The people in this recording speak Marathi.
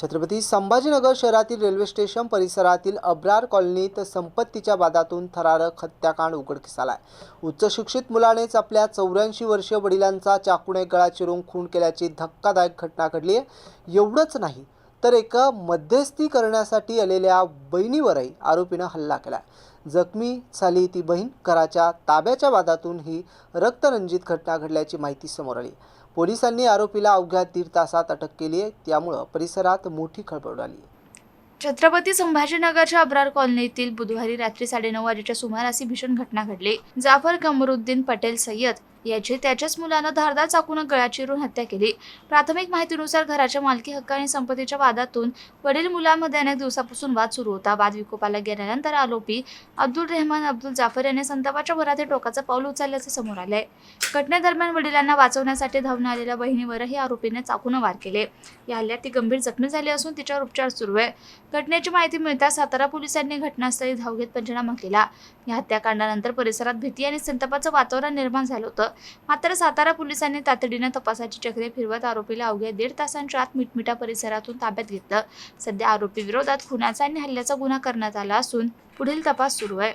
छत्रपती संभाजीनगर शहरातील रेल्वे स्टेशन परिसरातील अब्रार कॉलनीत संपत्तीच्या वादातून थरारक हत्याकांड उघडकीस आलाय। उच्च शिक्षित मुलानेच आपल्या 84 वर्षीय वडिलांचा चाकूने गळा चिरून खून केल्याची धक्कादायक घटना घडली आहे। एवढंच नाही तर एका मध्यस्थी करण्यासाठी आलेल्या बहिणीवरही आरोपीने हल्ला केलाय। जखमी झाली ती बहीण। घराच्या ताब्याच्या वादातून ही रक्तरंजित घटना घडल्याची माहिती समोर आली। पोलिसांनी आरोपीला अवघ्या 1.5 तासात अटक केली आहे। त्यामुळे परिसरात मोठी खळबळ उडाली आहे। छत्रपती संभाजीनगरच्या अब्रार कॉलनीतील बुधवारी रात्री 9:30 वाजेच्या सुमारास ही भीषण घटना घडली। जाफर कमरुद्दीन पटेल सय्यद याची त्याच्याच मुलानं धारदार चाकूने गळा चिरून हत्या केली। प्राथमिक माहितीनुसार घराच्या मालकी हक्क आणि संपत्तीच्या वादातून वडील मुलांमध्ये अनेक दिवसापासून वाद सुरू होता। वाद विकोपाला गेल्यानंतर आरोपी अब्दुल रहमान अब्दुल जाफर याने संतापाच्या भरात हे टोकाचं पाऊल उचलल्याचे समोर आले। घटनेदरम्यान वडिलांना वाचवण्यासाठी धावून आलेल्या बहिणीवरही आरोपीने चाकूने वार केले। या हल्ल्यात ती गंभीर जखमी झाली असून तिच्यावर उपचार सुरू आहे। घटनेची माहिती मिळताच सातारा पोलिसांनी घटनास्थळी धाव घेत पंचनामा केला। या हत्याकांडानंतर परिसरात भीती आणि संतापाचं वातावरण निर्माण झालं होतं। मात्र सातारा पोलिसांनी तातडीने तपासाची चक्रे फिरवत आरोपीला अवघ्या 1.5 तासांच्या आत मिटमिटा परिसरातून ताब्यात घेतलं। सध्या आरोपी विरोधात खुनाचा आणि हल्ल्याचा गुन्हा करण्यात आला असून पुढील तपास सुरू आहे।